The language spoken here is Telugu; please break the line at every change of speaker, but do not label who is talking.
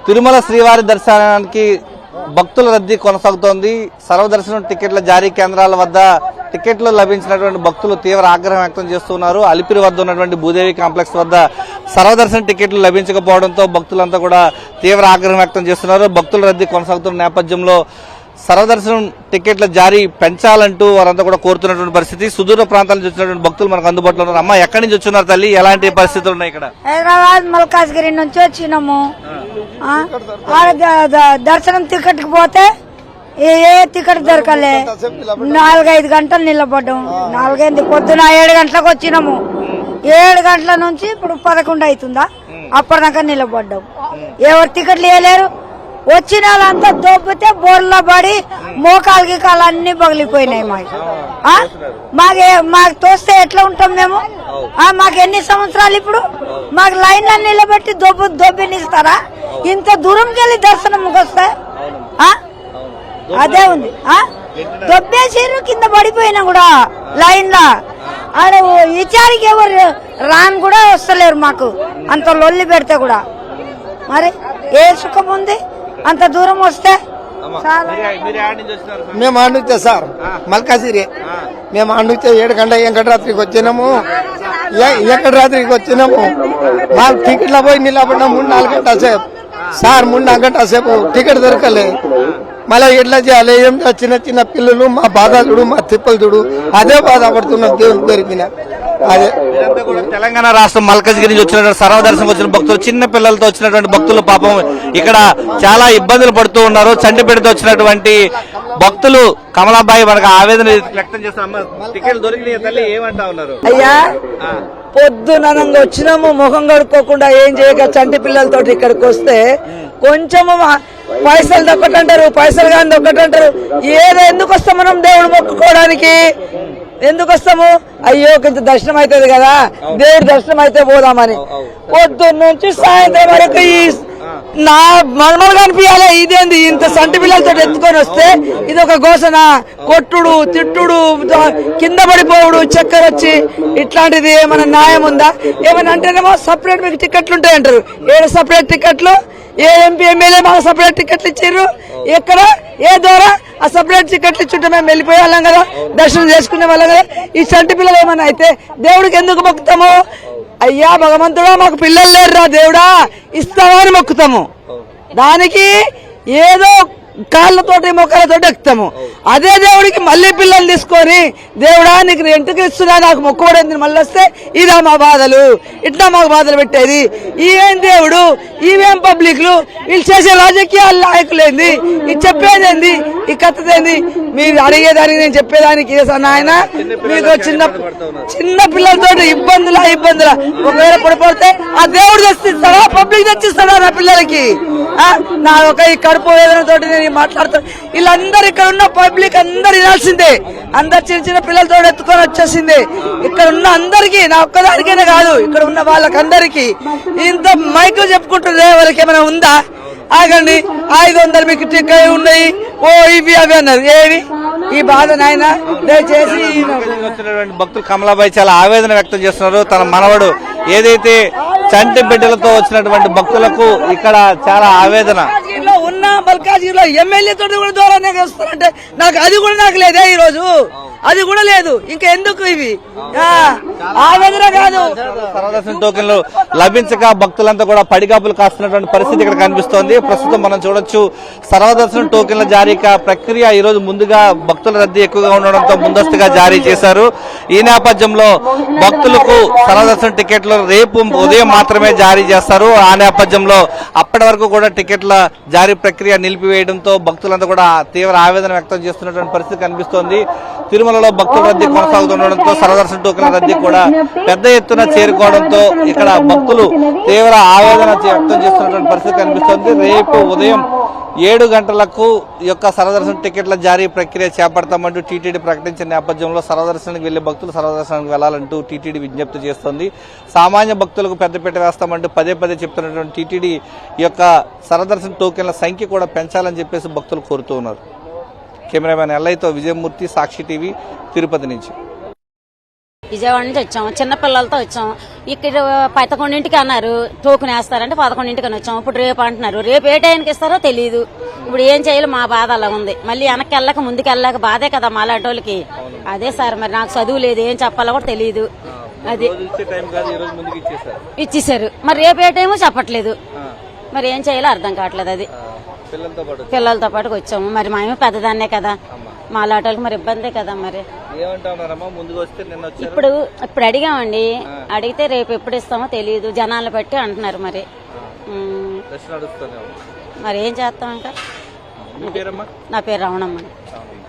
తిరుమల శ్రీవారి దర్శనానికి భక్తుల రద్దీ కొనసాగుతోంది. సర్వదర్శనం టికెట్ల జారీ కేంద్రాల వద్ద టికెట్లు లభించినటువంటి భక్తులు తీవ్ర ఆగ్రహం వ్యక్తం చేస్తున్నారు. అలిపిరి వద్ద ఉన్నటువంటి భూదేవి కాంప్లెక్స్ వద్ద సర్వదర్శనం టికెట్లు లభించకపోవడంతో భక్తులంతా కూడా తీవ్ర ఆగ్రహం వ్యక్తం చేస్తున్నారు. భక్తుల రద్దీ కొనసాగుతున్న నేపథ్యంలో సర్వదర్శనం టికెట్ల జారీ పెంచాలంటూ వారంతా కూడా కోరుతున్నటువంటి పరిస్థితి. సుదూర ప్రాంతాల నుంచి వచ్చినటువంటి భక్తులు మనకు అందుబాటులో ఉన్నారు. అమ్మ, ఎక్కడి నుంచి వచ్చినారు తల్లి? ఎలాంటి పరిస్థితులు ఉన్నాయి ఇక్కడ?
హైదరాబాద్ మల్కాజ్గిరి నుంచి వచ్చినాము. దర్శనం టికెట్ కి పోతే ఏ టికెట్ దొరకలే. 4-5 గంటలు నిలబడ్డాము. 4 పొద్దున 7 గంటలకు వచ్చినాము. 7 గంటల నుంచి ఇప్పుడు 11 అవుతుందా, అప్పటిదాకా నిలబడ్డాము. ఎవరు టికెట్లు వేయలేరు. వచ్చిన వాళ్ళంతా దొబ్బితే బోర్ల పడి మోకాలు గీకాలు అన్ని పగిలిపోయినాయి. మాకు తోస్తే ఎట్లా ఉంటాం మేము? మాకు ఎన్ని సంవత్సరాలు ఇప్పుడు మాకు లైన్లో నిలబెట్టి దొబ్బినిస్తారా? ఇంత దూరంకి వెళ్ళి దర్శనంకి వస్తే అదే ఉంది. దొబ్బేసిర్రు, కింద పడిపోయినా కూడా లైన్ లా. ఆడ విచారికి ఎవరు రాని కూడా వస్తలేరు మాకు, అంత లొల్లి పెడితే కూడా. మరి ఏ సుఖం ఉంది అంత దూరం వస్తే?
మేము ఆడుతే సార్ మల్కాజిరి, మేము ఆడుతే 7 గంటల వెంకటరాత్రికి వచ్చినాము. వెంకటరాత్రికి వచ్చినాము. మా టికెట్లో పోయి నిలబడినా 3-4 గంటల సేపు సార్. 3-4 గంటల సేపు టికెట్ దొరకలే. మళ్ళీ ఎట్లా చేయాలి? ఏం చిన్న చిన్న పిల్లలు, మా బాధ చూడు, మా తిప్పలు చూడు, అదే బాధపడుతున్నాం దేవుని దొరికిన. అదే
తెలంగాణ రాష్ట్రం మల్కాజ్గిరి నుంచి వచ్చినటువంటి సర్వదర్శనం వచ్చిన భక్తులు, చిన్న పిల్లలతో వచ్చినటువంటి భక్తులు పాపం ఇక్కడ చాలా ఇబ్బందులు పడుతూ ఉన్నారు. చంటిపేటతో వచ్చినటువంటి భక్తులు కమలాబాయి మనకు ఆవేదన వ్యక్తం చేస్తున్నారు. టికెట్ దొరికిన తల్లి ఏమంటా ఉన్నారు?
అయ్యా, పొద్దునంగా వచ్చినాము, ముఖం కడుక్కోకుండా ఏం చేయక చంటి పిల్లలతో ఇక్కడికి వస్తే కొంచెము పైసలు దొక్కటంటారు, పైసలు కానీ దొక్కటంటారు. ఏదో ఎందుకు వస్తాం మనం దేవుడు మొక్కుకోవడానికి? ఎందుకు వస్తాము? అయ్యో కొంచెం దర్శనం అవుతుంది కదా, దేవుడి దర్శనం అయితే పోదామని. పొద్దున్న నుంచి సాయంత్రం వరకు ఈ నా మనమలు కనిపించాలి. ఇదేంది ఇంత సంటి పిల్లలతో ఎత్తుకొని వస్తే ఇది ఒక ఘోషణ? కొట్టుడు, తిట్టుడు, కింద పడిపోవుడు, చక్కెర వచ్చి, ఇట్లాంటిది ఏమైనా న్యాయం ఉందా? ఏమైనా అంటేనేమో సపరేట్ మీకు టికెట్లు ఉంటాయంటారు. 7 సపరేట్ టికెట్లు, ఏ ఎంపీ ఎమ్మెల్యే మాకు సపరేట్ టికెట్లు ఇచ్చారు. ఎక్కడ ఏ ద్వారా ఆ సపరేట్ టికెట్లు ఇచ్చుంటే మేము వెళ్ళిపోయే వాళ్ళం కదా, దర్శనం చేసుకునే వాళ్ళం కదా. ఈ చంటి పిల్లలు ఏమన్నా అయితే దేవుడికి ఎందుకు మొక్కుతాము? అయ్యా భగవంతుడా, మాకు పిల్లలు లేరురా దేవుడా, ఇస్తావా అని మొక్కుతాము. దానికి ఏదో కాళ్ళతోటి మొక్కలతోటి ఎక్కుతాము. అదే దేవుడికి మళ్ళీ పిల్లలు తీసుకొని, దేవుడా నీకు ఎంటుకు ఇస్తున్నా, నాకు మొక్కుబడింది, మళ్ళీ వస్తే ఇదా మా బాధలు, ఇట్లా మాకు బాధలు పెట్టేది. ఇవేం దేవుడు, ఇవేం పబ్లిక్లు, వీళ్ళు చేసే రాజకీయాల నాయకులేంది, ఇది చెప్పేదేంది, ఈ కథదేంది? మీరు అడిగేదానికి నేను చెప్పేదానికి నాయన. మీకు చిన్న పిల్లలతో ఇబ్బందులా? ఒకవేళ పడిపోతే ఆ దేవుడు తెచ్చిస్తాడా, పబ్లిక్ తెచ్చిస్తాడా నా పిల్లలకి? నా ఒక ఈ కడుపు వేదనతో నేను మాట్లాడుతాను. వీళ్ళందరూ ఇక్కడ ఉన్న పబ్లిక్ అందరు వినాల్సిందే. అందరు చిన్న చిన్న పిల్లలతో ఎత్తుకొని వచ్చేసింది. ఇక్కడ ఉన్న అందరికి, నా ఒక్కదానికైనా కాదు, ఇక్కడ ఉన్న వాళ్ళకందరికి ఇంత మైకు చెప్పుకుంటున్నారు. వాళ్ళకి ఏమైనా ఉందా? ఆగండి, 500 మీకు టికెట్ ఉన్నాయి, ఓ ఇవి అవి అన్నారు. ఏవి ఈ బాధ నాయన? దయచేసి
భక్తులు కమలాబాయి చాలా ఆవేదన వ్యక్తం చేస్తున్నారు. తన మనవడు ఏదైతే చంటి బిడ్డలతో వచ్చినటువంటి భక్తులకు ఇక్కడ చాలా ఆవేదన
ఉన్న మల్కాజ్గిరిలో ఎమ్మెల్యే తోటి కూడా దూరంగా వస్తారంటే నాకు అది కూడా నాకు లేదే ఈ రోజు, అది కూడా లేదు. ఇంకా ఎందుకు ఇవి ఆవేదన కాదు.
సర్వదర్శనం టోకెన్లు లభించక భక్తులంతా కూడా పడిగాపులు కాస్తున్నటువంటి పరిస్థితి ఇక్కడ కనిపిస్తోంది. ప్రస్తుతం మనం చూడొచ్చు, సర్వదర్శనం టోకెన్ల జారీ ప్రక్రియ ఈ రోజు ముందుగా భక్తుల రద్దీ ఎక్కువగా ఉండడంతో ముందస్తుగా జారీ చేశారు. ఈ నేపథ్యంలో భక్తులకు సర్వదర్శనం టికెట్లు రేపు ఉదయం మాత్రమే జారీ చేస్తారు. ఆ నేపథ్యంలో అప్పటి వరకు కూడా టికెట్ల జారీ ప్రక్రియ నిలిపివేయడంతో భక్తులంతా కూడా తీవ్ర ఆవేదన వ్యక్తం చేస్తున్నటువంటి పరిస్థితి కనిపిస్తోంది. తిరుమలలో భక్తుల రద్దీ కొనసాగుతుండడంతో సర్వదర్శన టోకెన్ల రద్దీ కూడా పెద్ద ఎత్తున చేరుకోవడంతో ఇక్కడ భక్తులు తీవ్ర ఆవేదన వ్యక్తం చేస్తున్నటువంటి పరిస్థితి కనిపిస్తోంది. రేపు ఉదయం 7 గంటలకు యొక్క సర్వదర్శన టికెట్ల జారీ ప్రక్రియ చేపడతామంటూ టీటీడీ ప్రకటించిన నేపథ్యంలో సర్వదర్శనానికి వెళ్లే భక్తులు సర్వదర్శనానికి వెళ్లాలంటూ టీటీడీ విజ్ఞప్తి చేస్తోంది. సామాన్య భక్తులకు పెద్దపీట వేస్తామంటూ పదే చెప్తున్నటువంటి టీటీడీ యొక్క సర్వదర్శన టోకెన్ల సంఖ్య కూడా పెంచాలని చెప్పేసి భక్తులు కోరుతూ ఉన్నారు. కెమెరామెన్ ఎల్లయ్యతో విజయమూర్తి, సాక్షి టీవీ, తిరుపతి నుంచి.
విజయవాడ నుంచి వచ్చాం, చిన్నపిల్లలతో వచ్చాం. ఇక్కడ 11ంటికి అన్నారు టోకెన్ వేస్తారంటే 11ంటికి వచ్చాం. ఇప్పుడు రేపు అంటున్నారు, రేపు ఏ టైంకి ఇస్తారో తెలియదు. ఇప్పుడు ఏం చేయాలి, మా బాధ అలా ఉంది. మళ్ళీ వెనక్కి వెళ్ళక ముందుకు వెళ్ళక బాధే కదా మా లాంటి వాళ్ళకి. అదే సార్, మరి నాకు చదువు లేదు, ఏం చెప్పాలో కూడా తెలియదు. అది ఇచ్చేసారు, మరి రేపు ఏ టైమో చెప్పట్లేదు. మరి ఏం చేయాలో అర్థం కావట్లేదు. అది పిల్లలతో పాటు వచ్చాము. మరి మేము పెద్దదాన్నే కదా, మా లాంటి మరి ఇబ్బందే కదా. మరి ఇప్పుడు అడిగామండి, అడిగితే రేపు ఎప్పుడు ఇస్తామో తెలియదు, జనాలను బట్టి అంటున్నారు. మరి మరి ఏం చేస్తాం ఇంకా. నా పేరు రమణమ్మ.